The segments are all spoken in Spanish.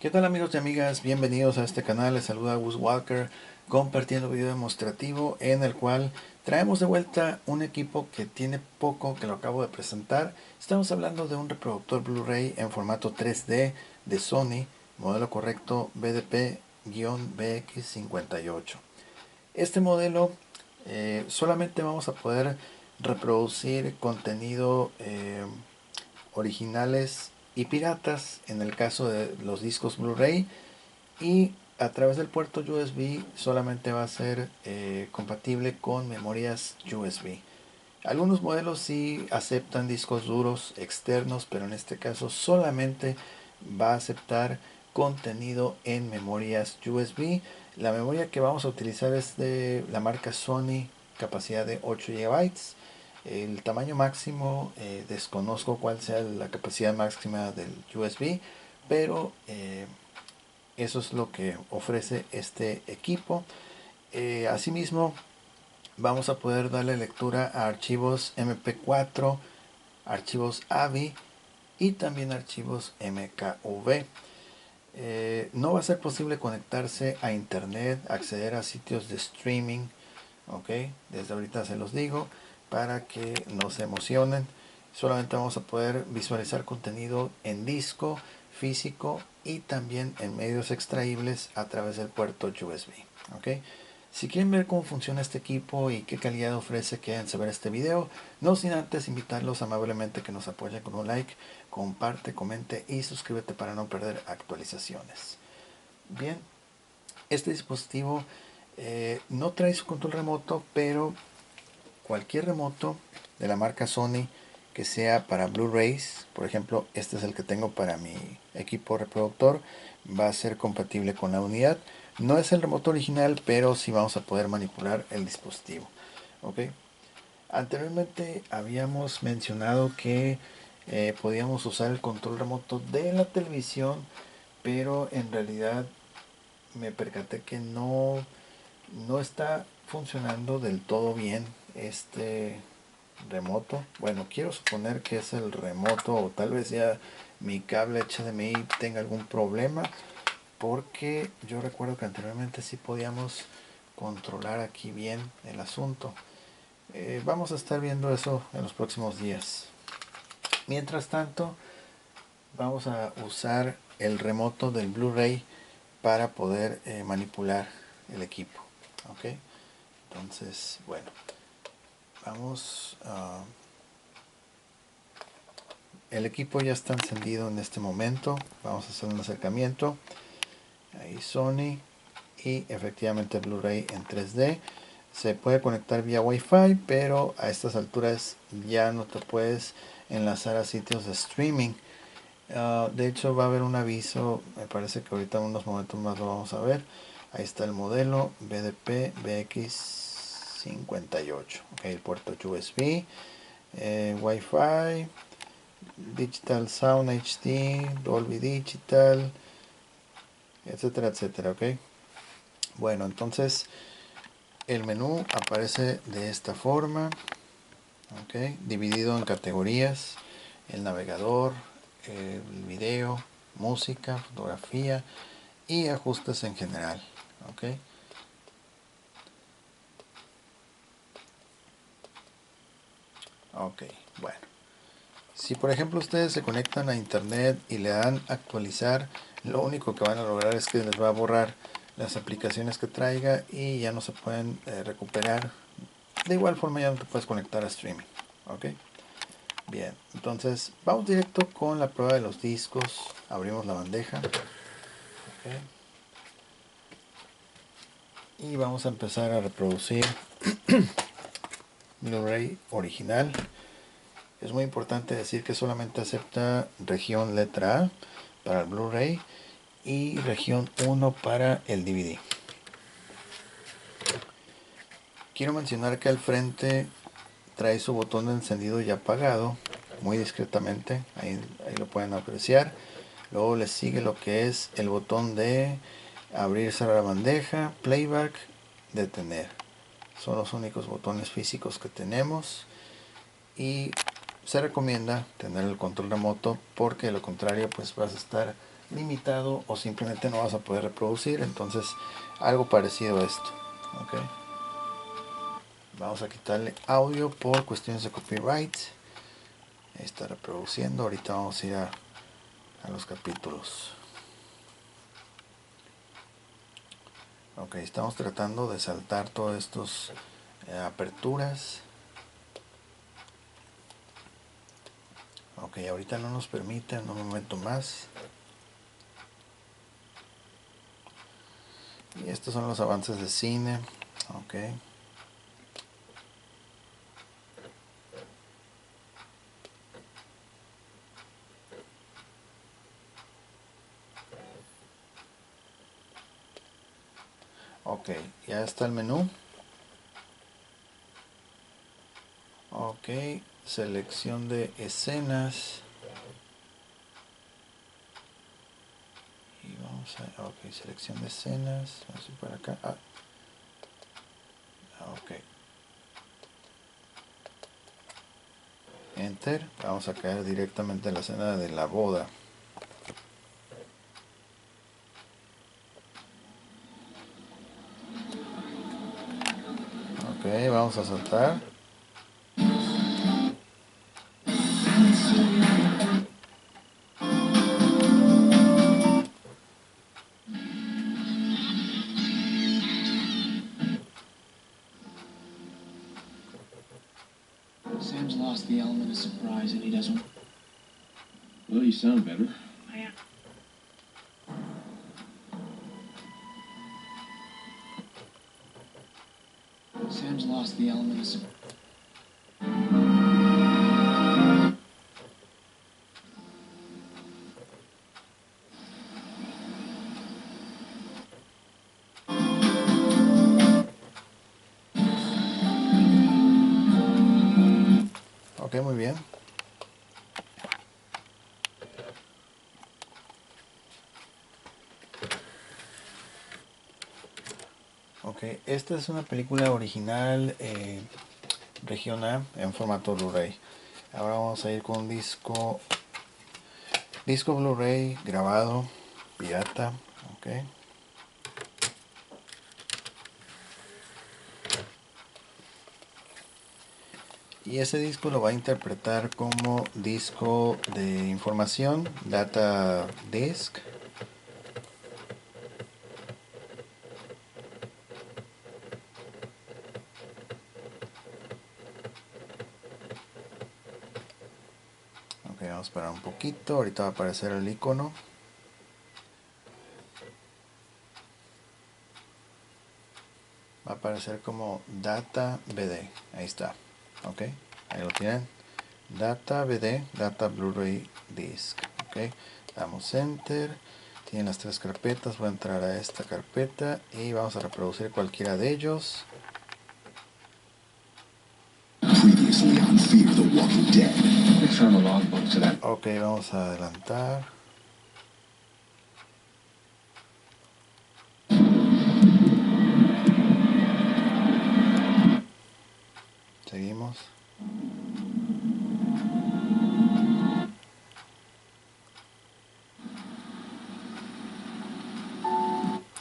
¿Qué tal amigos y amigas? Bienvenidos a este canal, les saluda Gus Walker compartiendo video demostrativo en el cual traemos de vuelta un equipo que tiene poco que lo acabo de presentar. Estamos hablando de un reproductor Blu-ray en formato 3D de Sony, modelo correcto BDP-BX58. Este modelo solamente vamos a poder reproducir contenido originales y piratas en el caso de los discos Blu-ray, y a través del puerto USB solamente va a ser compatible con memorias USB. Algunos modelos sí aceptan discos duros externos, pero en este caso solamente va a aceptar contenido en memorias USB. La memoria que vamos a utilizar es de la marca Sony, capacidad de 8 GB. El tamaño máximo, desconozco cuál sea la capacidad máxima del USB, pero eso es lo que ofrece este equipo. Asimismo, vamos a poder darle lectura a archivos MP4, archivos AVI y también archivos MKV. No va a ser posible conectarse a internet, acceder a sitios de streaming, ok, desde ahorita se los digo para que no se emocionen. Solamente vamos a poder visualizar contenido en disco físico y también en medios extraíbles a través del puerto USB, ok. Si quieren ver cómo funciona este equipo y qué calidad ofrece, quédense a ver este video. No sin antes invitarlos amablemente que nos apoyen con un like, comparte, comente y suscríbete para no perder actualizaciones. Bien, este dispositivo no trae su control remoto, pero cualquier remoto de la marca Sony que sea para Blu-rays, por ejemplo, este es el que tengo para mi equipo reproductor, va a ser compatible con la unidad. No es el remoto original, pero sí vamos a poder manipular el dispositivo. ¿Ok? Anteriormente habíamos mencionado que podíamos usar el control remoto de la televisión, pero en realidad me percaté que no está funcionando del todo bien este remoto. Bueno, quiero suponer que es el remoto, o tal vez ya mi cable HDMI tenga algún problema, porque yo recuerdo que anteriormente sí podíamos controlar aquí bien el asunto. Vamos a estar viendo eso en los próximos días. Mientras tanto, vamos a usar el remoto del Blu-ray para poder manipular el equipo. Ok, entonces, bueno, vamos a... El equipo ya está encendido en este momento. Vamos a hacer un acercamiento. Ahí Sony. Y efectivamente Blu-ray en 3D. Se puede conectar vía Wi-Fi, pero a estas alturas ya no te puedes enlazar a sitios de streaming. De hecho va a haber un aviso, me parece que ahorita en unos momentos más lo vamos a ver. Ahí está el modelo BDP BX58. Ok, el puerto USB, Wi-Fi, Digital Sound HD, Dolby Digital, etcétera, etcétera, ok. Bueno, entonces el menú aparece de esta forma, ok, dividido en categorías: el navegador, el video, música, fotografía y ajustes en general, ok. Ok, bueno. Si por ejemplo ustedes se conectan a internet y le dan actualizar, lo único que van a lograr es que les va a borrar las aplicaciones que traiga y ya no se pueden recuperar. De igual forma ya no te puedes conectar a streaming. Ok, bien, entonces vamos directo con la prueba de los discos. Abrimos la bandeja, okay, y vamos a empezar a reproducir Blu-ray original. Es muy importante decir que solamente acepta región letra A para el Blu-ray y región 1 para el DVD. Quiero mencionar que al frente trae su botón de encendido y apagado muy discretamente, ahí lo pueden apreciar. Luego le sigue lo que es el botón de abrir, cerrar la bandeja, playback, detener. Son los únicos botones físicos que tenemos y se recomienda tener el control remoto, porque de lo contrario pues vas a estar limitado o simplemente no vas a poder reproducir. Entonces algo parecido a esto. Ok, vamos a quitarle audio por cuestiones de copyright. Está reproduciendo. Ahorita vamos a ir a los capítulos. Ok, estamos tratando de saltar todos estos aperturas. Ok, ahorita no nos permite en un momento más. Y estos son los avances de cine. Ok. Ok, ya está el menú. Ok, selección de escenas. Y vamos a... Ok, selección de escenas. Vamos a ir para acá. Ok. Enter. Vamos a caer directamente en la escena de la boda. Ok, vamos a saltar. Sam's lost the element of surprise and he doesn't... Well, you sound better. Sam's lost the element of surprise. Ok, muy bien. Ok, esta es una película original región A en formato Blu-ray. Ahora vamos a ir con un disco Blu-ray grabado pirata. Ok. Y ese disco lo va a interpretar como disco de información, data disc. Ok, vamos a esperar un poquito, ahorita va a aparecer el icono. Va a aparecer como data BD, ahí está. Ok, ahí lo tienen. Data BD, data Blu-ray disc. Ok, damos enter. Tienen las tres carpetas, voy a entrar a esta carpeta y vamos a reproducir cualquiera de ellos. Ok, vamos a adelantar. Seguimos.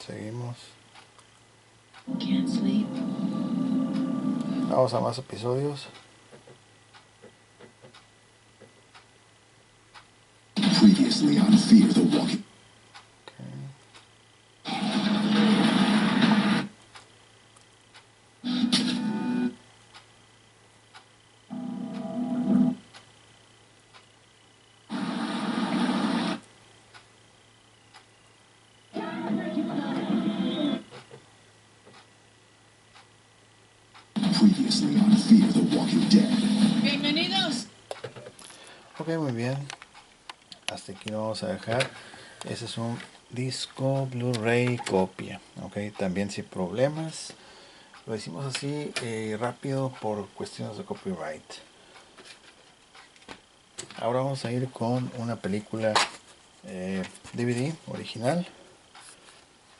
Seguimos. Can't sleep. Vamos a más episodios. Previously on Fear the Walking... Previously on Fear the Walking Dead. Bienvenidos. Ok, muy bien. Hasta aquí lo vamos a dejar. Ese es un disco Blu-ray copia. Ok, también sin problemas. Lo hicimos así rápido por cuestiones de copyright. Ahora vamos a ir con una película DVD original.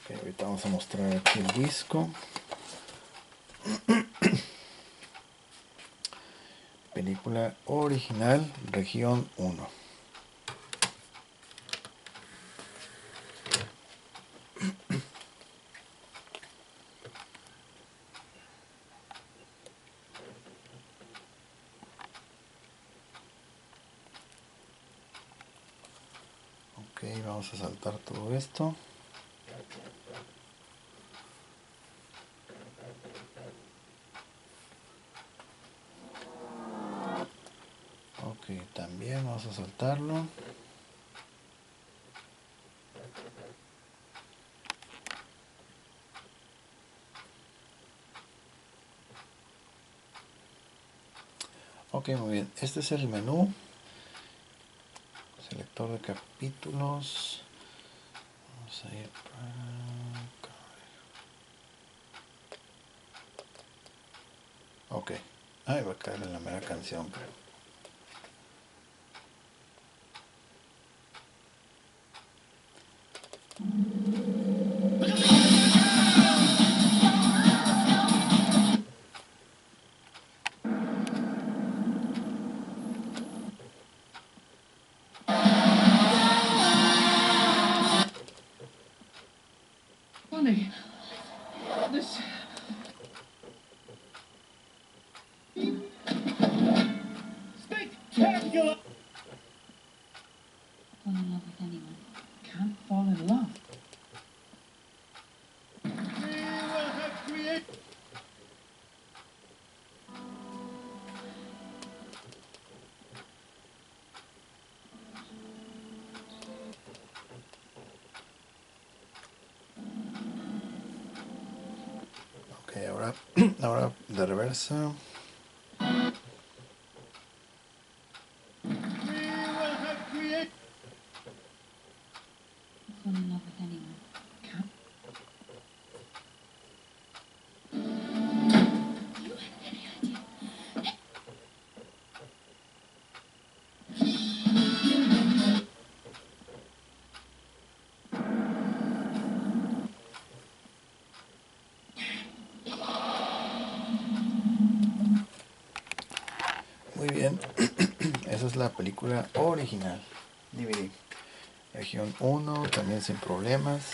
Okay, ahorita vamos a mostrar aquí el disco. Película original, región 1. vamos a saltar todo esto. Ok, también vamos a saltarlo. Ok, muy bien. Este es el menú. Selector de capítulos. Vamos a ir para acá. Ok. Ay, va a caer en la mera canción, creo. Funny. This. Spectacular! Fall in love with anyone. Can't fall in love. We will have created. Ok, ahora de reversa. We will have created. Fall in love with anyone. Can't. You have any idea? Muy bien. Esa es la película original. DVD. Región 1, también sin problemas.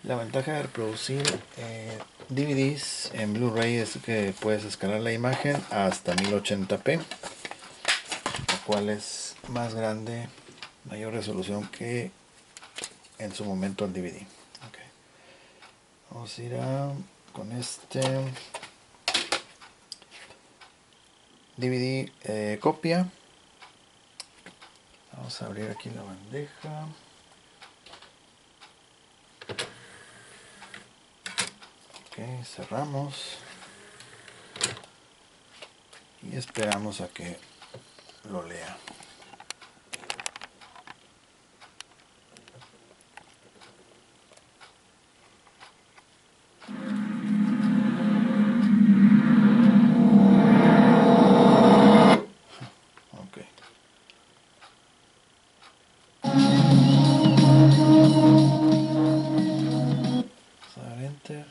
La ventaja de reproducir DVDs en Blu-ray es que puedes escalar la imagen hasta 1080p, lo cual es más grande, mayor resolución que en su momento el DVD. Okay. Vamos a ir con este DVD copia. Vamos a abrir aquí la bandeja. Ok, cerramos. Y esperamos a que lo lea. Ok. Vamos a dar enter.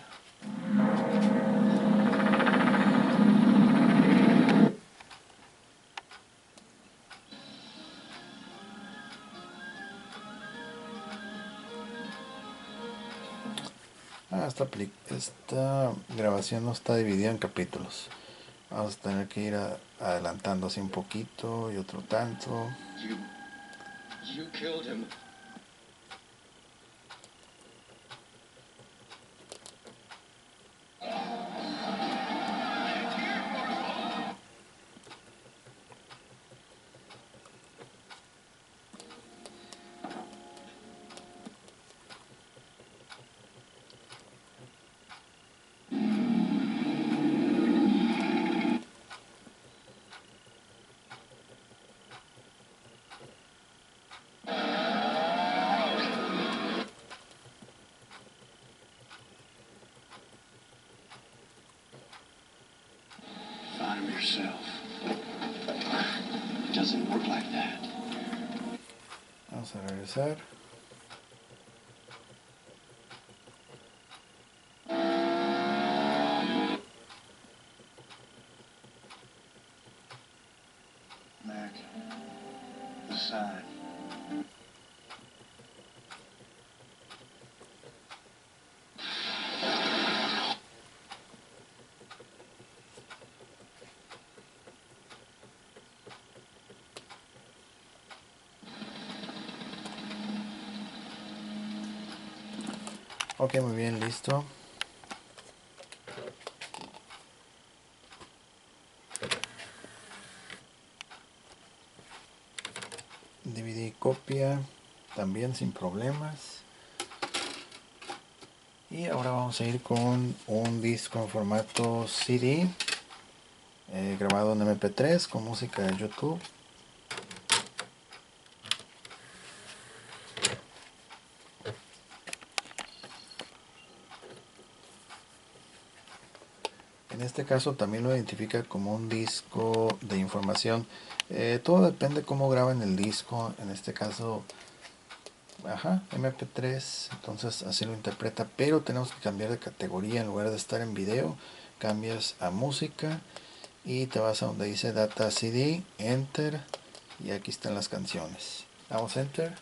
Esta grabación no está dividida en capítulos. Vamos a tener que ir adelantando así un poquito y otro tanto. You killed him. Find him yourself. It doesn't work like that. Vamos a regresar. Mac. The sign. Ok, muy bien, listo. DVD copia, también sin problemas. Y ahora vamos a ir con un disco en formato CD, grabado en MP3 con música de YouTube. En este caso también lo identifica como un disco de información. Todo depende cómo graben el disco. En este caso, MP3, entonces así lo interpreta. Pero tenemos que cambiar de categoría. En lugar de estar en video, cambias a música y te vas a donde dice Data CD, Enter, y aquí están las canciones. Damos Enter.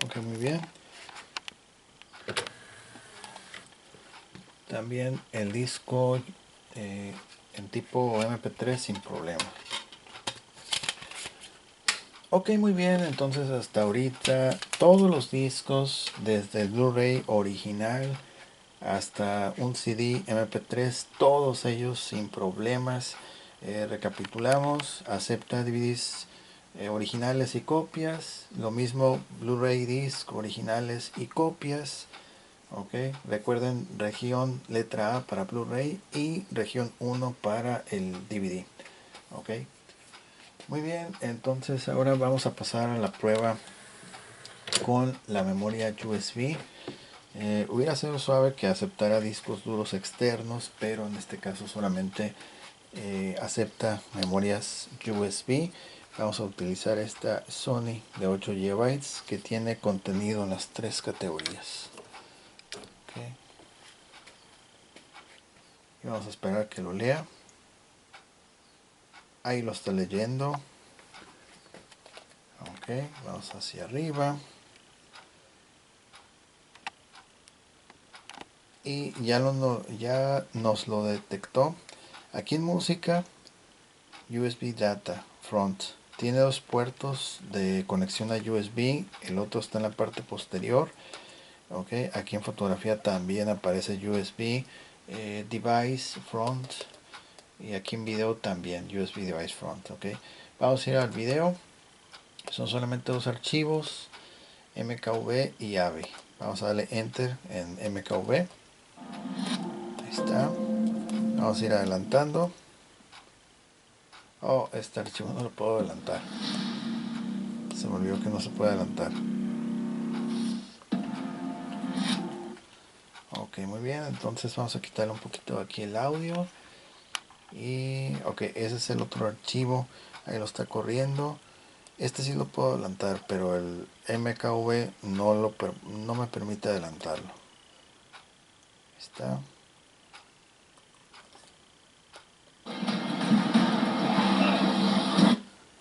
Ok, muy bien. También el disco en tipo MP3 sin problema. Ok, muy bien, entonces hasta ahorita todos los discos, desde el Blu-ray original hasta un CD MP3, todos ellos sin problemas. Recapitulamos, acepta DVDs originales y copias, lo mismo Blu-ray disc originales y copias. Ok, recuerden región letra A para Blu-ray y región 1 para el DVD. Ok, muy bien, entonces ahora vamos a pasar a la prueba con la memoria USB. Hubiera sido suave que aceptara discos duros externos, pero en este caso solamente acepta memorias USB. Vamos a utilizar esta Sony de 8 GB que tiene contenido en las tres categorías. Okay. Y vamos a esperar que lo lea. Ahí lo está leyendo. Ok, vamos hacia arriba. Y ya nos lo detectó. Aquí en música, USB Data Front. Tiene dos puertos de conexión a USB. El otro está en la parte posterior. Ok, aquí en fotografía también aparece USB Device Front. Y aquí en video también USB Device Front. Ok, vamos a ir al video. Son solamente dos archivos, MKV y AVI. Vamos a darle Enter en MKV. Ahí está. Vamos a ir adelantando. Oh, este archivo no lo puedo adelantar. Se me olvidó que no se puede adelantar. Ok, muy bien. Entonces vamos a quitarle un poquito aquí el audio. Y ok, ese es el otro archivo. Ahí lo está corriendo. Este sí lo puedo adelantar, pero el MKV no me permite adelantarlo. Ahí está.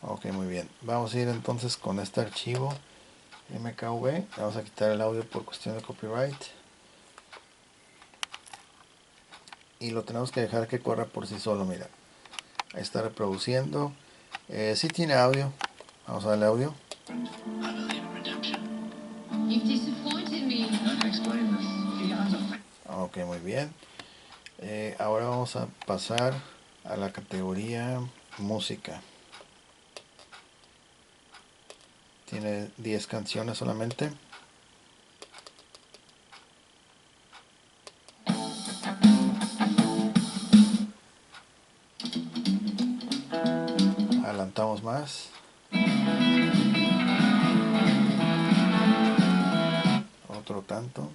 Ok, muy bien. Vamos a ir entonces con este archivo MKV. Vamos a quitar el audio por cuestión de copyright. Y lo tenemos que dejar que corra por sí solo, mira. Ahí está reproduciendo. Sí tiene audio. Vamos a darle audio. Ok, muy bien. Ahora vamos a pasar a la categoría música. Tiene 10 canciones solamente. Adelantamos más. Otro tanto.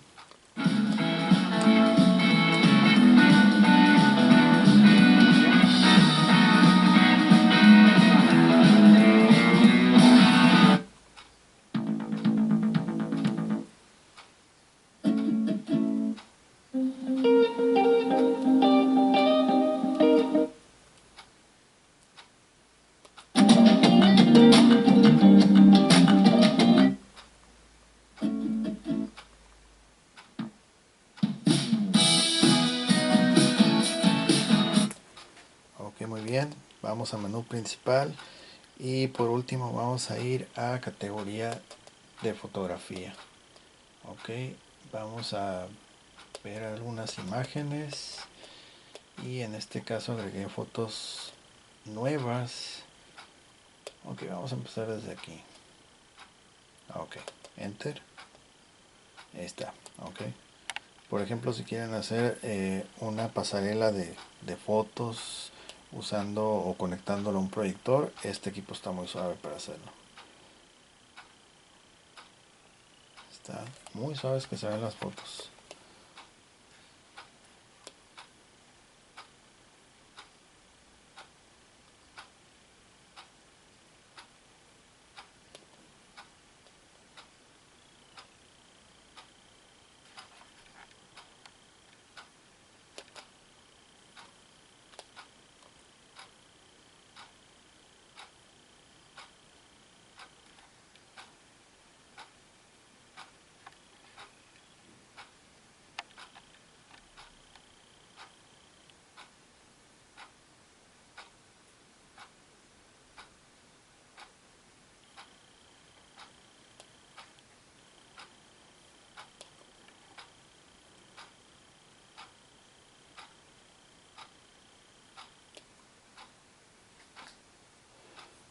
Ok, muy bien. Vamos a menú principal. Y por último vamos a ir a categoría de fotografía. Ok, vamos a ver algunas imágenes. Y en este caso agregué fotos nuevas. Ok, vamos a empezar desde aquí. Ok, enter. Ahí está. Ok. Por ejemplo, si quieren hacer una pasarela de fotos usando o conectándolo a un proyector, este equipo está muy suave para hacerlo. Está muy suave que se ven las fotos.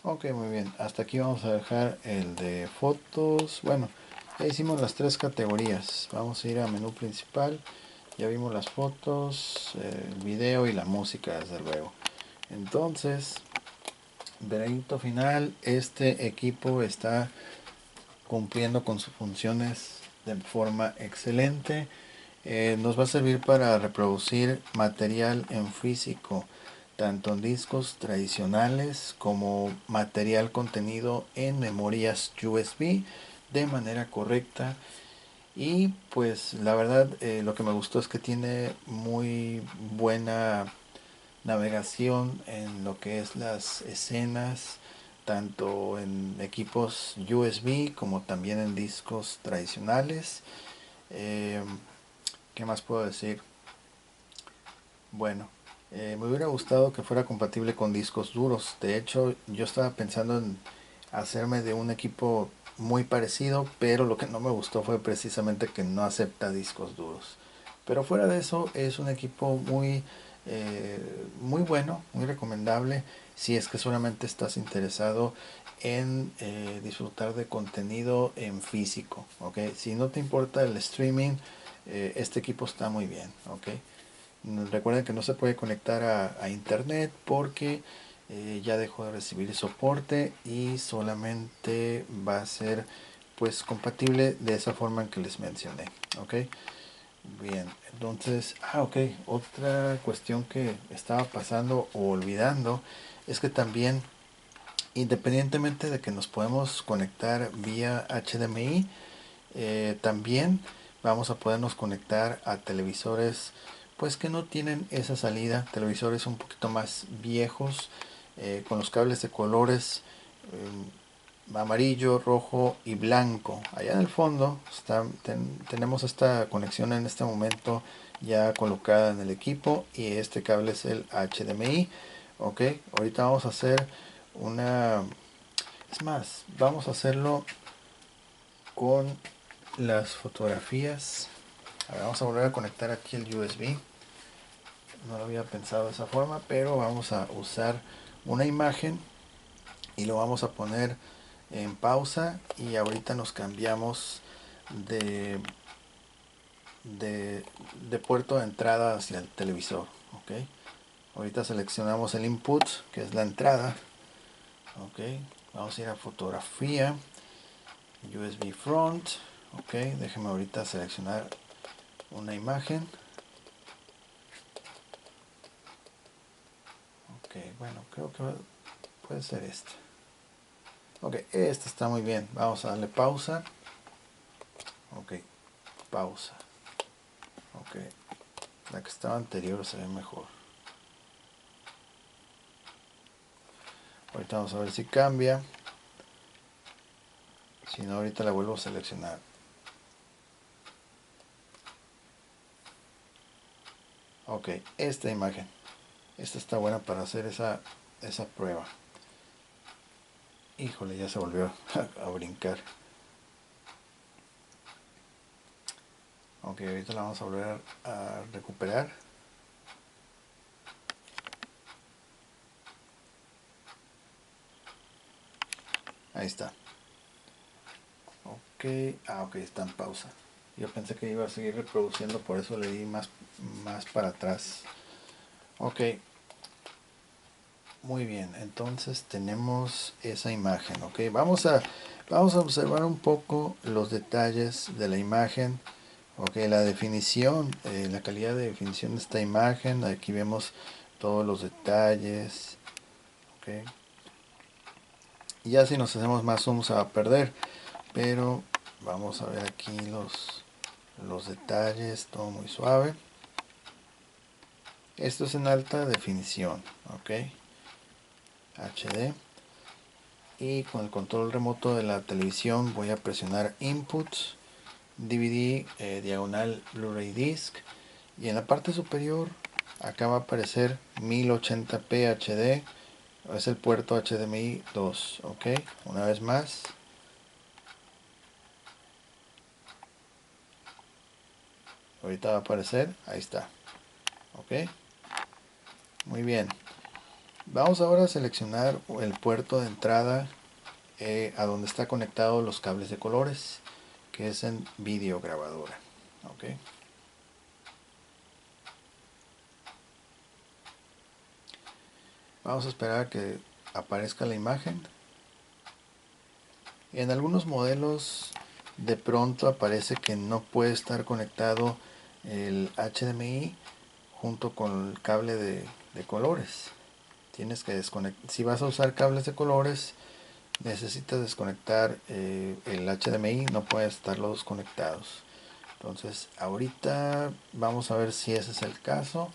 Ok, muy bien. Hasta aquí vamos a dejar el de fotos. Bueno, ya hicimos las tres categorías. Vamos a ir a menú principal. Ya vimos las fotos, el video y la música, desde luego. Entonces, veredicto final. Este equipo está cumpliendo con sus funciones de forma excelente. Nos va a servir para reproducir material en físico, tanto en discos tradicionales como material contenido en memorias USB de manera correcta. Y pues la verdad, lo que me gustó es que tiene muy buena navegación en lo que es las escenas, tanto en equipos USB como también en discos tradicionales. Eh, ¿Qué más puedo decir? Bueno, me hubiera gustado que fuera compatible con discos duros. De hecho, yo estaba pensando en hacerme de un equipo muy parecido, pero lo que no me gustó fue precisamente que no acepta discos duros. Pero fuera de eso, es un equipo muy bueno, muy recomendable si es que solamente estás interesado en disfrutar de contenido en físico. ¿Ok? Si no te importa el streaming, este equipo está muy bien. ¿Ok? Recuerden que no se puede conectar a internet porque ya dejó de recibir soporte y solamente va a ser pues compatible de esa forma en que les mencioné. Ok, bien, entonces, ok, otra cuestión que estaba pasando o olvidando es que también, independientemente de que nos podemos conectar vía HDMI, también vamos a podernos conectar a televisores pues que no tienen esa salida, televisores un poquito más viejos, con los cables de colores amarillo, rojo y blanco. Allá en el fondo tenemos esta conexión en este momento ya colocada en el equipo y este cable es el HDMI. Ok, ahorita vamos a hacer una, es más, vamos a hacerlo con las fotografías. A ver, vamos a volver a conectar aquí el USB. no lo había pensado de esa forma, pero vamos a usar una imagen y lo vamos a poner en pausa, y ahorita nos cambiamos de, de puerto de entrada hacia el televisor. Ok, ahorita seleccionamos el input, que es la entrada. Ok, vamos a ir a fotografía, USB front. Ok, déjeme ahorita seleccionar una imagen. Ok, bueno, creo que puede ser este. Ok, este está muy bien. Vamos a darle pausa. Ok, pausa. Ok, la que estaba anterior se ve mejor. Ahorita vamos a ver si cambia. Si no, ahorita la vuelvo a seleccionar. Ok, esta imagen. Esta está buena para hacer esa prueba. Híjole, ya se volvió a brincar. Ok, ahorita la vamos a volver a recuperar. Ahí está. Ok, ok, está en pausa. Yo pensé que iba a seguir reproduciendo, por eso le di más para atrás. Ok, muy bien, entonces tenemos esa imagen. Ok, vamos a observar un poco los detalles de la imagen. Ok, la definición, la calidad de definición de esta imagen. Aquí vemos todos los detalles. Ok, ya si nos hacemos más zoom se va a perder, pero vamos a ver aquí los detalles, todo muy suave. Esto es en alta definición. Ok, HD. Y con el control remoto de la televisión voy a presionar Inputs, DVD, diagonal Blu-ray Disc, y en la parte superior acá va a aparecer 1080p HD. Es el puerto HDMI 2. Ok, una vez más. Ahorita va a aparecer, ahí está. Ok, muy bien. Vamos ahora a seleccionar el puerto de entrada a donde está conectado los cables de colores, que es en videograbadora. Ok, vamos a esperar a que aparezca la imagen. En algunos modelos de pronto aparece que no puede estar conectado el HDMI junto con el cable de colores. Tienes que desconectar. Si vas a usar cables de colores, necesitas desconectar el HDMI, no puede estar los dos conectados. Entonces ahorita vamos a ver si ese es el caso,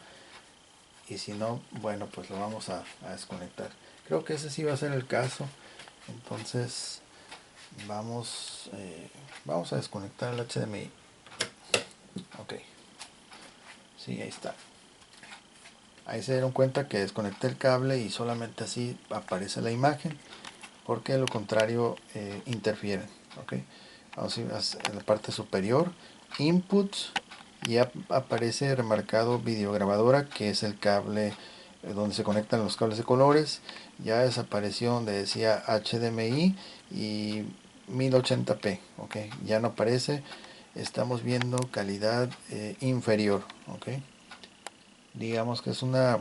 y si no, bueno, pues lo vamos a desconectar. Creo que ese sí va a ser el caso. Entonces vamos a desconectar el HDMI. Ok, sí, ahí está. Ahí se dieron cuenta que desconecté el cable y solamente así aparece la imagen, porque de lo contrario interfieren. Ok, vamos a ir en la parte superior, Input, y ya aparece remarcado videograbadora, que es el cable donde se conectan los cables de colores. Ya desapareció donde decía HDMI y 1080p. Ok, ya no aparece. Estamos viendo calidad inferior. Ok, digamos que es una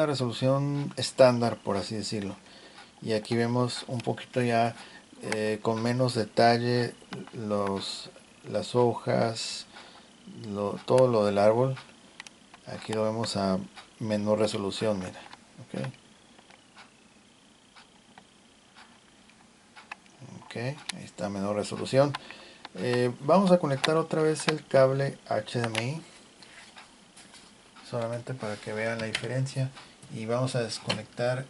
resolución estándar, por así decirlo. Y aquí vemos un poquito ya con menos detalle las hojas, todo lo del árbol. Aquí lo vemos a menor resolución, mira. Ok, ok, ahí está, menor resolución. Vamos a conectar otra vez el cable HDMI, solamente para que vean la diferencia. Y vamos a desconectar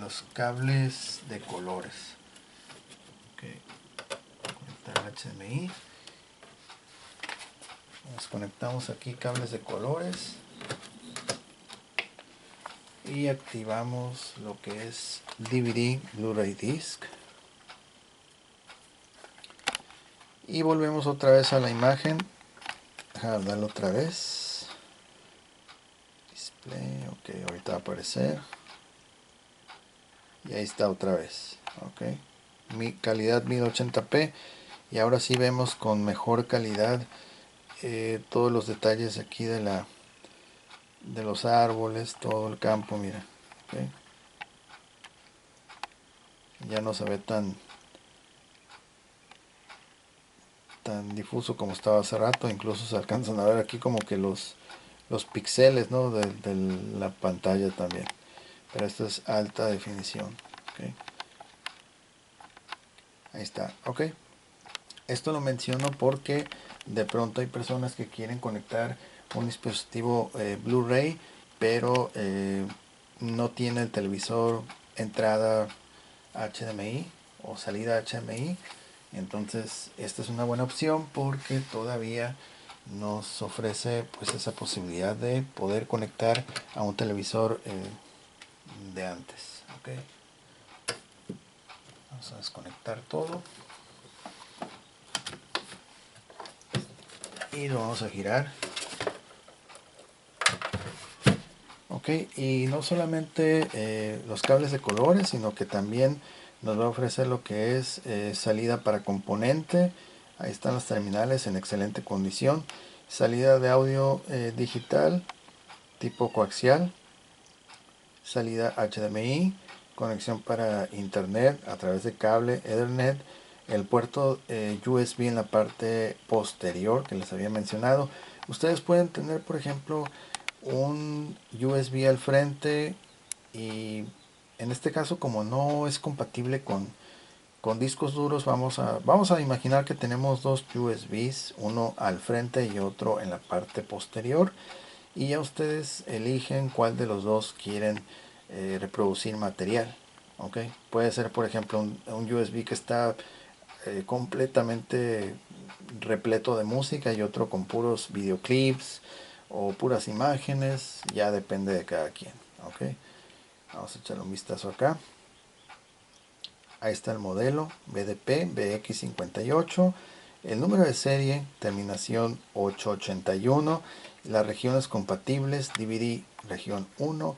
los cables de colores. Ok, conectar HDMI. Desconectamos aquí cables de colores y activamos lo que es DVD Blu-ray Disc, y volvemos otra vez a la imagen. Deja darle otra vez. Play, ok, ahorita va a aparecer. Y ahí está otra vez. Ok. Mi calidad 1080p. Y ahora sí vemos con mejor calidad todos los detalles aquí de los árboles, todo el campo, mira. Ok. Ya no se ve tan difuso como estaba hace rato. Incluso se alcanzan a ver aquí como que los píxeles, ¿no? de la pantalla también. Pero esto es alta definición. Ok. Ahí está. Ok. Esto lo menciono porque de pronto hay personas que quieren conectar un dispositivo Blu-ray, pero no tiene el televisor entrada HDMI o salida HDMI. Entonces esta es una buena opción porque todavía nos ofrece pues esa posibilidad de poder conectar a un televisor de antes. Okay. Vamos a desconectar todo y lo vamos a girar. Ok, y no solamente los cables de colores, sino que también nos va a ofrecer lo que es salida para componente. Ahí están los terminales en excelente condición. Salida de audio digital tipo coaxial. Salida HDMI. Conexión para internet a través de cable Ethernet. El puerto USB en la parte posterior que les había mencionado. Ustedes pueden tener, por ejemplo, un USB al frente y en este caso, como no es compatible con discos duros, vamos a imaginar que tenemos dos USBs, uno al frente y otro en la parte posterior, y ya ustedes eligen cuál de los dos quieren reproducir material. ¿Ok? Puede ser, por ejemplo, un USB que está completamente repleto de música y otro con puros videoclips o puras imágenes, ya depende de cada quien. Ok, vamos a echarle un vistazo acá. Ahí está el modelo BDP BX58, el número de serie terminación 881, las regiones compatibles DVD región 1,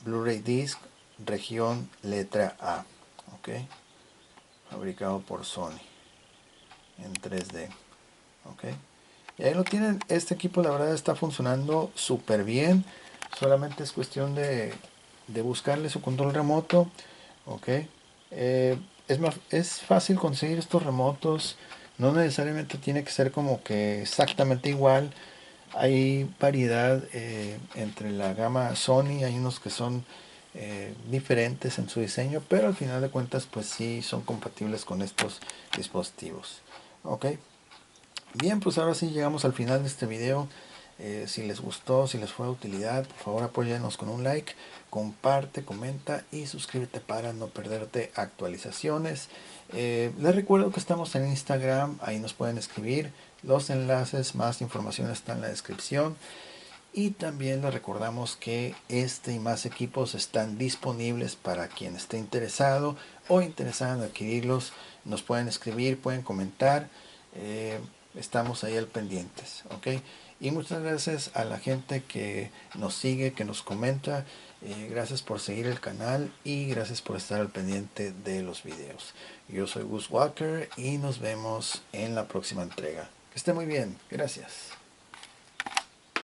Blu-ray disc región letra A. Ok, fabricado por Sony en 3D. Ok, y ahí lo tienen. Este equipo la verdad está funcionando súper bien. Solamente es cuestión de buscarle su control remoto. Ok, es fácil conseguir estos remotos. No necesariamente tiene que ser como que exactamente igual. Hay variedad entre la gama Sony. Hay unos que son diferentes en su diseño, pero al final de cuentas pues sí son compatibles con estos dispositivos. Ok, bien, pues ahora sí llegamos al final de este video. Si les gustó, si les fue de utilidad, por favor apóyanos con un like, comparte, comenta y suscríbete para no perderte actualizaciones. Les recuerdo que estamos en Instagram, ahí nos pueden escribir. Los enlaces, más información está en la descripción. Y también les recordamos que este y más equipos están disponibles para quien esté interesado o interesado en adquirirlos. Nos pueden escribir, pueden comentar. Estamos ahí al pendientes, ¿ok? Y muchas gracias a la gente que nos sigue, que nos comenta. Gracias por seguir el canal y gracias por estar al pendiente de los videos. Yo soy Gus Walker y nos vemos en la próxima entrega. Que esté muy bien. Gracias.